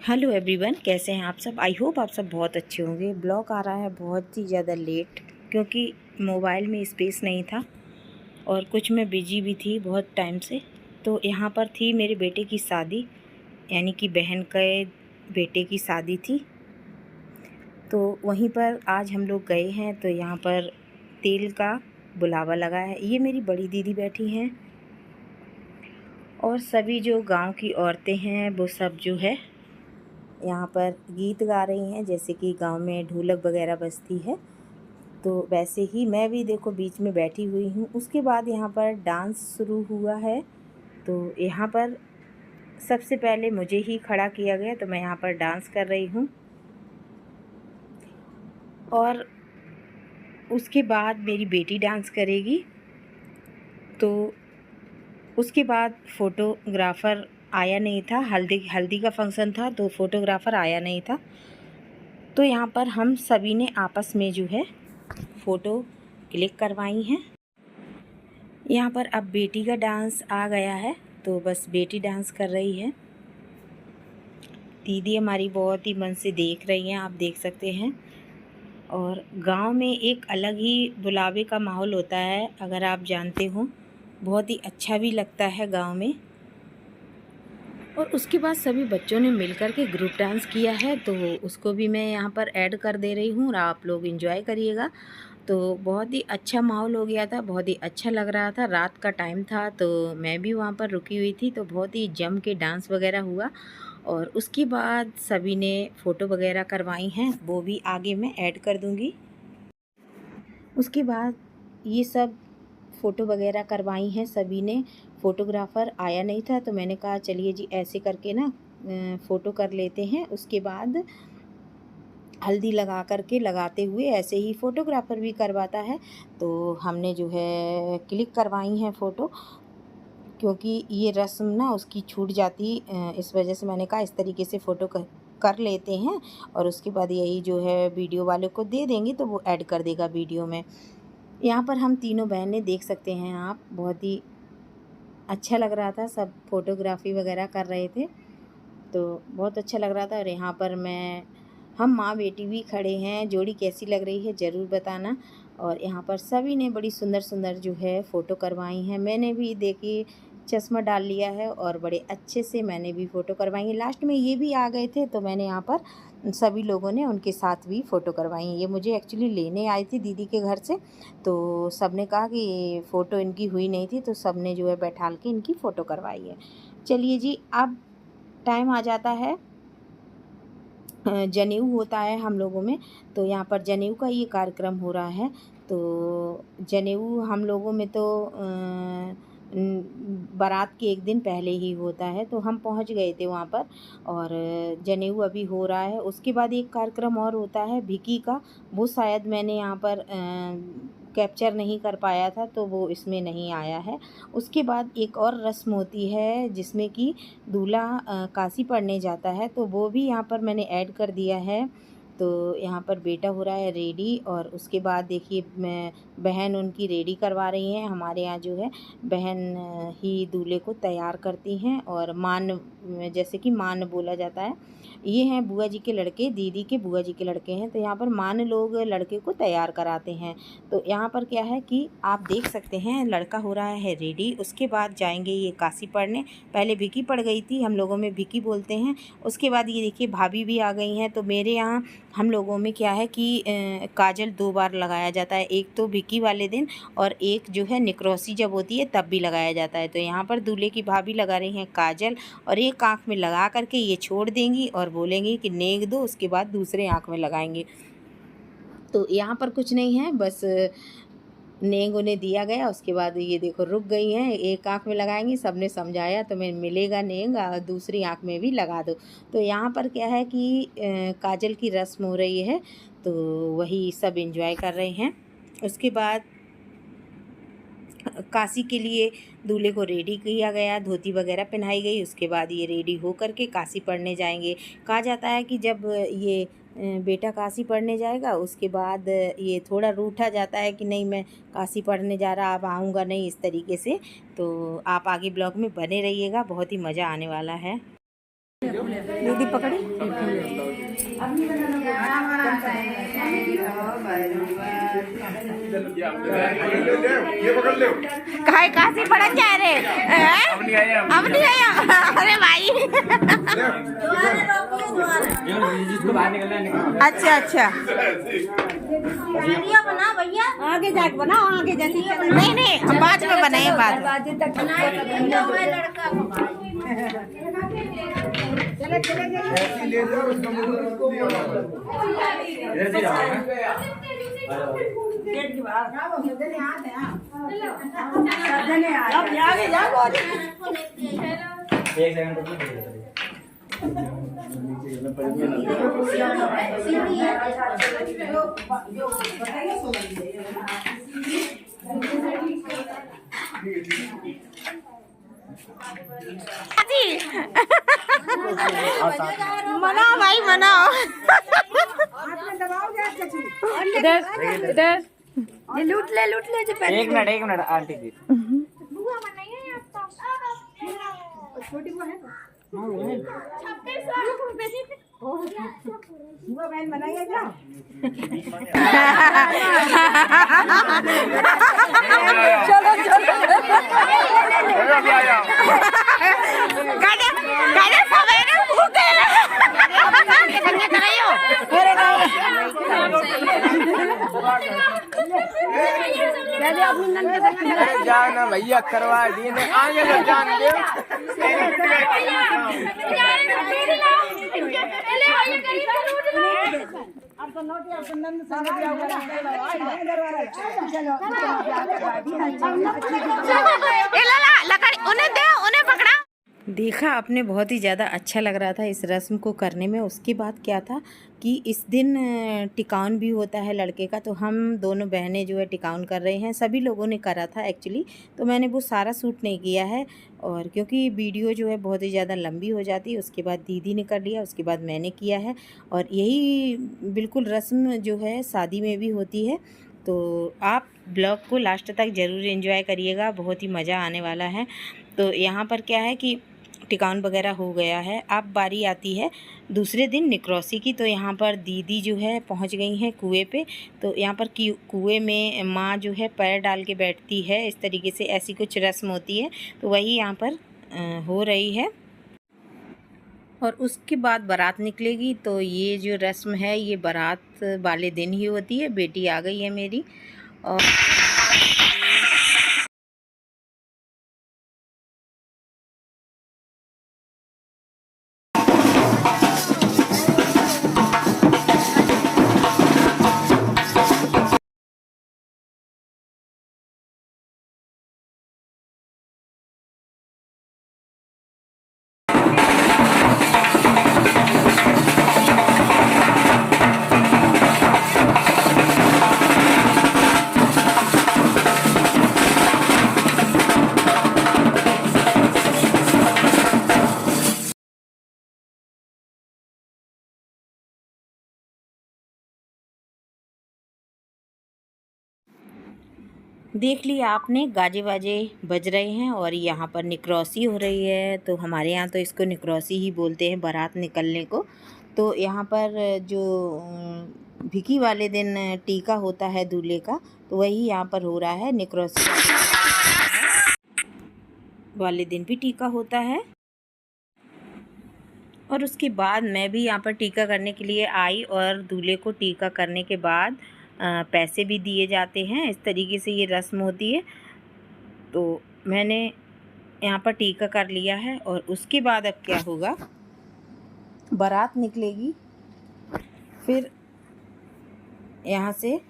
Hello everyone, कैसे हैं आप सब। आई होप आप सब बहुत अच्छे होंगे। ब्लॉग आ रहा है बहुत ही ज़्यादा लेट, क्योंकि मोबाइल में स्पेस नहीं था और कुछ मैं बिजी भी थी बहुत टाइम से। तो यहाँ पर थी मेरे बेटे की शादी, यानी कि बहन के बेटे की शादी थी। तो वहीं पर आज हम लोग गए हैं। तो यहाँ पर तेल का बुलावा लगा है। ये मेरी बड़ी दीदी बैठी हैं और सभी जो गांव की औरतें हैं वो सब जो है यहाँ पर गीत गा रही हैं, जैसे कि गांव में ढोलक वगैरह बजती है। तो वैसे ही मैं भी देखो बीच में बैठी हुई हूँ। उसके बाद यहाँ पर डांस शुरू हुआ है। तो यहाँ पर सबसे पहले मुझे ही खड़ा किया गया, तो मैं यहाँ पर डांस कर रही हूँ। और उसके बाद मेरी बेटी डांस करेगी। तो उसके बाद फ़ोटोग्राफ़र आया नहीं था। हल्दी का फंक्शन था, तो फ़ोटोग्राफ़र आया नहीं था। तो यहाँ पर हम सभी ने आपस में जो है फ़ोटो क्लिक करवाई हैं। यहाँ पर अब बेटी का डांस आ गया है, तो बस बेटी डांस कर रही है। दीदी हमारी बहुत ही मन से देख रही हैं, आप देख सकते हैं। और गांव में एक अलग ही बुलावे का माहौल होता है, अगर आप जानते हो। बहुत ही अच्छा भी लगता है गांव में। और उसके बाद सभी बच्चों ने मिलकर के ग्रुप डांस किया है, तो उसको भी मैं यहाँ पर ऐड कर दे रही हूँ और आप लोग एंजॉय करिएगा। तो बहुत ही अच्छा माहौल हो गया था, बहुत ही अच्छा लग रहा था। रात का टाइम था, तो मैं भी वहाँ पर रुकी हुई थी। तो बहुत ही जम के डांस वगैरह हुआ। और उसके बाद सभी ने फ़ोटो वगैरह करवाई हैं, वो भी आगे मैं ऐड कर दूँगी। उसके बाद ये सब फ़ोटो वगैरह करवाई हैं सभी ने। फ़ोटोग्राफ़र आया नहीं था, तो मैंने कहा चलिए जी ऐसे करके ना फ़ोटो कर लेते हैं। उसके बाद हल्दी लगा कर के लगाते हुए ऐसे ही फ़ोटोग्राफ़र भी करवाता है। तो हमने जो है क्लिक करवाई हैं फ़ोटो, क्योंकि ये रस्म ना उसकी छूट जाती। इस वजह से मैंने कहा इस तरीके से फ़ोटो कर लेते हैं और उसके बाद यही जो है वीडियो वाले को दे देंगे, तो वो ऐड कर देगा वीडियो में। यहाँ पर हम तीनों बहनें देख सकते हैं आप, बहुत ही अच्छा लग रहा था। सब फ़ोटोग्राफ़ी वगैरह कर रहे थे, तो बहुत अच्छा लग रहा था। और यहाँ पर हम माँ बेटी भी खड़े हैं। जोड़ी कैसी लग रही है ज़रूर बताना। और यहाँ पर सभी ने बड़ी सुंदर सुंदर जो है फ़ोटो करवाई हैं। मैंने भी देखिए चश्मा डाल लिया है और बड़े अच्छे से मैंने भी फ़ोटो करवाई है। लास्ट में ये भी आ गए थे, तो मैंने यहाँ पर सभी लोगों ने उनके साथ भी फ़ोटो करवाई हैं। ये मुझे एक्चुअली लेने आई थी दीदी के घर से, तो सब ने कहा कि फ़ोटो इनकी हुई नहीं थी, तो सब ने जो है बैठाल के इनकी फ़ोटो करवाई है। चलिए जी, अब टाइम आ जाता है, जनेऊ होता है हम लोगों में। तो यहाँ पर जनेऊ का ये कार्यक्रम हो रहा है। तो जनेऊ हम लोगों में तो बारात के एक दिन पहले ही होता है। तो हम पहुँच गए थे वहाँ पर और जनेऊ अभी हो रहा है। उसके बाद एक कार्यक्रम और होता है भिकी का, वो शायद मैंने यहाँ पर कैप्चर नहीं कर पाया था, तो वो इसमें नहीं आया है। उसके बाद एक और रस्म होती है जिसमें कि दूल्हा काशी पढ़ने जाता है, तो वो भी यहाँ पर मैंने ऐड कर दिया है। तो यहाँ पर बेटा हो रहा है रेडी। और उसके बाद देखिए मैं बहन उनकी रेडी करवा रही हैं। हमारे यहाँ जो है बहन ही दूल्हे को तैयार करती हैं। और मान, जैसे कि मान बोला जाता है। ये हैं बुआ जी के लड़के, दीदी के बुआ जी के लड़के हैं। तो यहाँ पर मान लोग लड़के को तैयार कराते हैं। तो यहाँ पर क्या है कि आप देख सकते हैं लड़का हो रहा है रेडी। उसके बाद जाएंगे ये काशी पढ़ने। पहले भिकी पड़ गई थी, हम लोगों में भिकी बोलते हैं। उसके बाद ये देखिए भाभी भी आ गई हैं। तो मेरे यहाँ हम लोगों में क्या है कि काजल 2 बार लगाया जाता है, एक तो भिकी वाले दिन और एक जो है निकरौसी जब होती है तब भी लगाया जाता है। तो यहाँ पर दूल्हे की भाभी लगा रही हैं काजल और एक आँख में लगा करके ये छोड़ देंगी और बोलेंगी कि नेक दो, उसके बाद दूसरे आँख में लगाएंगे। तो यहाँ पर कुछ नहीं है, बस नेंग उन्हें दिया गया। उसके बाद ये देखो रुक गई हैं, एक आँख में लगाएंगी। सबने समझाया तो मैं मिलेगा नेंग, दूसरी आँख में भी लगा दो। तो यहाँ पर क्या है कि काजल की रस्म हो रही है, तो वही सब एंजॉय कर रहे हैं। उसके बाद काशी के लिए दूल्हे को रेडी किया गया, धोती वगैरह पहनाई गई। उसके बाद ये रेडी हो कर के काशी पढ़ने जाएंगे। कहा जाता है कि जब ये बेटा काशी पढ़ने जाएगा, उसके बाद ये थोड़ा रूठा जाता है कि नहीं मैं काशी पढ़ने जा रहा, अब आऊँगा नहीं, इस तरीके से। तो आप आगे ब्लॉग में बने रहिएगा, बहुत ही मज़ा आने वाला है। दीदी पकड़ी कहाँ कहाँ से पढ़न जा रहे अब नहीं आया अरे भाई अच्छा अच्छा बना भैया आगे जाके बनाओ आगे जैसे नहीं नहीं हम बाद में बनाए बाद मनाओ भाई मनाओ इधर ये लूट ले जो एक मिनट आंटी जी छोटी वो है बहन बनाइए क्या चलो जाना भैया करवा दिए आगे तो जान दे उन्हें पकड़ा। देखा आपने बहुत ही ज़्यादा अच्छा लग रहा था इस रस्म को करने में। उसके बाद क्या था कि इस दिन टिकाउन भी होता है लड़के का, तो हम दोनों बहनें जो है टिकाउन कर रहे हैं। सभी लोगों ने करा था एक्चुअली, तो मैंने वो सारा शूट नहीं किया है और क्योंकि वीडियो जो है बहुत ही ज़्यादा लंबी हो जाती है। उसके बाद दीदी ने कर लिया, उसके बाद मैंने किया है और यही बिल्कुल रस्म जो है शादी में भी होती है। तो आप ब्लॉग को लास्ट तक ज़रूर एंजॉय करिएगा, बहुत ही मज़ा आने वाला है। तो यहाँ पर क्या है कि टिकाउन वगैरह हो गया है, अब बारी आती है दूसरे दिन निक्रोसी की। तो यहाँ पर दीदी जो है पहुँच गई हैं कुएं पे। तो यहाँ पर कुएं में माँ जो है पैर डाल के बैठती है, इस तरीके से ऐसी कुछ रस्म होती है। तो वही यहाँ पर हो रही है और उसके बाद बारात निकलेगी। तो ये जो रस्म है ये बारात वाले दिन ही होती है। बेटी आ गई है मेरी और देख लिया आपने, गाजे बाजे बज रहे हैं और यहाँ पर निक्रोसी हो रही है। तो हमारे यहाँ तो इसको निक्रोसी ही बोलते हैं, बारात निकलने को। तो यहाँ पर जो भिकी वाले दिन टीका होता है दूल्हे का, तो वही यहाँ पर हो रहा है। निक्रोसी वाले दिन भी टीका होता है और उसके बाद मैं भी यहाँ पर टीका करने के लिए आई और दूल्हे को टीका करने के बाद पैसे भी दिए जाते हैं। इस तरीके से ये रस्म होती है। तो मैंने यहाँ पर टीका कर लिया है और उसके बाद अब क्या होगा, बारात निकलेगी फिर यहाँ से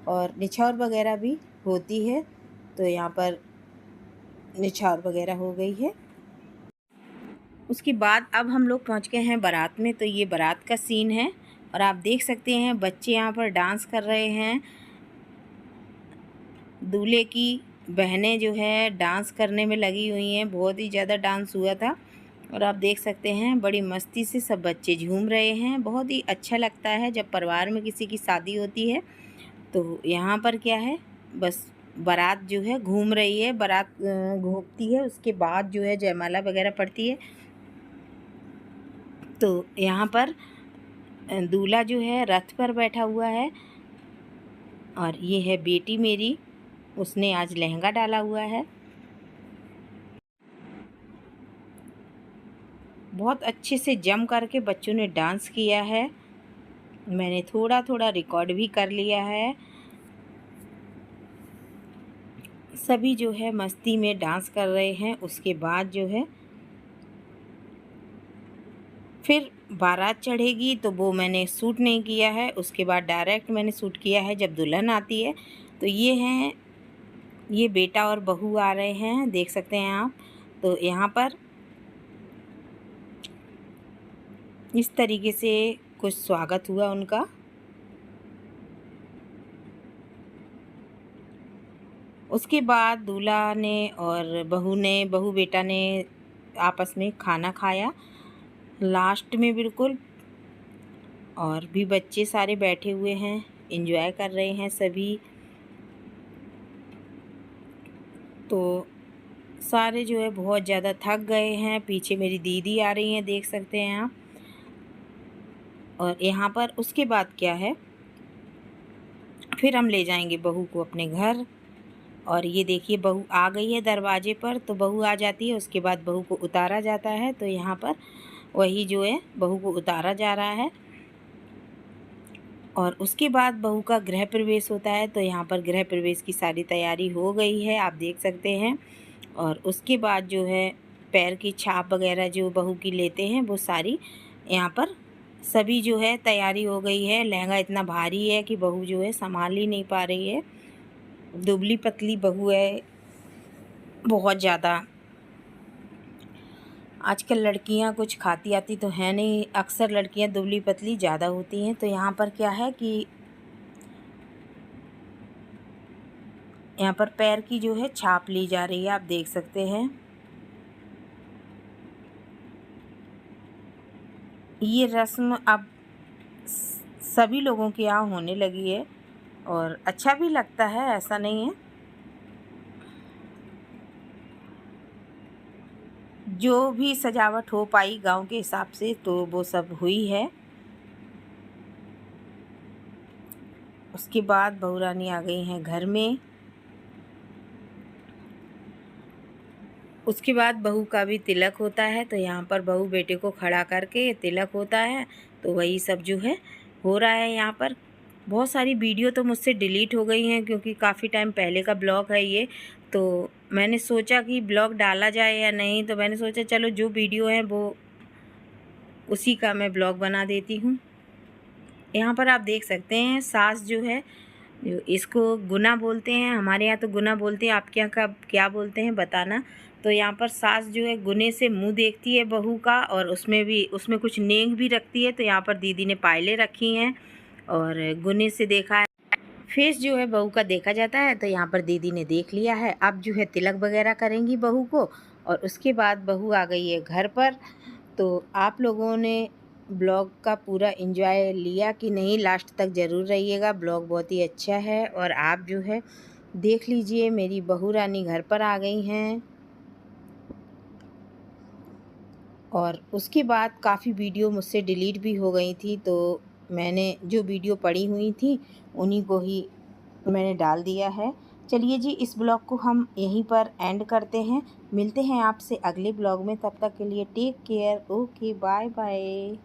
और निछावर वगैरह भी होती है। तो यहाँ पर निछावर वगैरह हो गई है। उसके बाद अब हम लोग पहुँच गए हैं बारात में। तो ये बारात का सीन है और आप देख सकते हैं बच्चे यहाँ पर डांस कर रहे हैं। दूल्हे की बहनें जो है डांस करने में लगी हुई हैं, बहुत ही ज़्यादा डांस हुआ था और आप देख सकते हैं बड़ी मस्ती से सब बच्चे झूम रहे हैं। बहुत ही अच्छा लगता है जब परिवार में किसी की शादी होती है। तो यहाँ पर क्या है, बस बारात जो है घूम रही है, बारात घूमती है, उसके बाद जो है जयमाला वगैरह पड़ती है। तो यहाँ पर दूल्हा जो है रथ पर बैठा हुआ है और ये है बेटी मेरी, उसने आज लहंगा डाला हुआ है। बहुत अच्छे से जम करके बच्चों ने डांस किया है। मैंने थोड़ा थोड़ा रिकॉर्ड भी कर लिया है। सभी जो है मस्ती में डांस कर रहे हैं। उसके बाद जो है फिर बारात चढ़ेगी, तो वो मैंने शूट नहीं किया है। उसके बाद डायरेक्ट मैंने शूट किया है जब दुल्हन आती है। तो ये बेटा और बहू आ रहे हैं, देख सकते हैं आप। तो यहाँ पर इस तरीके से कुछ स्वागत हुआ उनका। उसके बाद दूल्हा ने और बहू बेटा ने आपस में खाना खाया लास्ट में बिल्कुल। और भी बच्चे सारे बैठे हुए हैं, एंजॉय कर रहे हैं सभी। तो सारे जो है बहुत ज़्यादा थक गए हैं। पीछे मेरी दीदी आ रही हैं, देख सकते हैं आप। और यहाँ पर उसके बाद क्या है, फिर हम ले जाएंगे बहू को अपने घर। और ये देखिए बहू आ गई है दरवाजे पर। तो बहू आ जाती है, उसके बाद बहू को उतारा जाता है। तो यहाँ पर वही जो है बहू को उतारा जा रहा है। और उसके बाद बहू का गृह प्रवेश होता है। तो यहाँ पर गृह प्रवेश की सारी तैयारी हो गई है, आप देख सकते हैं। और उसके बाद जो है पैर की छाप वगैरह जो बहू की लेते हैं, वो सारी यहाँ पर सभी जो है तैयारी हो गई है। लहंगा इतना भारी है कि बहू जो है संभाल ही नहीं पा रही है। दुबली पतली बहू है बहुत ज़्यादा। आजकल लड़कियां कुछ खाती आती तो है नहीं, अक्सर लड़कियां दुबली पतली ज़्यादा होती हैं। तो यहाँ पर क्या है कि यहाँ पर पैर की जो है छाप ली जा रही है, आप देख सकते हैं। ये रस्म अब सभी लोगों के यहाँ होने लगी है और अच्छा भी लगता है, ऐसा नहीं है। जो भी सजावट हो पाई गांव के हिसाब से तो वो सब हुई है। उसके बाद बहू रानी आ गई हैं घर में। उसके बाद बहू का भी तिलक होता है। तो यहाँ पर बहू बेटे को खड़ा करके तिलक होता है। तो वही सब जो है हो रहा है यहाँ पर। बहुत सारी वीडियो तो मुझसे डिलीट हो गई हैं क्योंकि काफ़ी टाइम पहले का ब्लॉग है ये। तो मैंने सोचा कि ब्लॉग डाला जाए या नहीं, तो मैंने सोचा चलो जो वीडियो है वो उसी का मैं ब्लॉग बना देती हूँ। यहाँ पर आप देख सकते हैं सास जो है, जो इसको गुना बोलते हैं, हमारे यहाँ तो गुना बोलते हैं, आपके यहाँ का क्या बोलते हैं बताना। तो यहाँ पर सास जो है गुने से मुंह देखती है बहू का और उसमें कुछ नेक भी रखती है। तो यहाँ पर दीदी ने पायलें रखी हैं और गुने से देखा है। फेस जो है बहू का देखा जाता है। तो यहाँ पर दीदी ने देख लिया है। अब जो है तिलक वगैरह करेंगी बहू को और उसके बाद बहू आ गई है घर पर। तो आप लोगों ने ब्लॉग का पूरा एंजॉय लिया कि नहीं, लास्ट तक ज़रूर रहिएगा। ब्लॉग बहुत ही अच्छा है और आप जो है देख लीजिए मेरी बहू रानी घर पर आ गई हैं। और उसके बाद काफ़ी वीडियो मुझसे डिलीट भी हो गई थी। तो मैंने जो वीडियो पड़ी हुई थी उन्हीं को ही मैंने डाल दिया है। चलिए जी, इस ब्लॉग को हम यहीं पर एंड करते हैं। मिलते हैं आपसे अगले ब्लॉग में, तब तक के लिए take care. Okay, bye bye.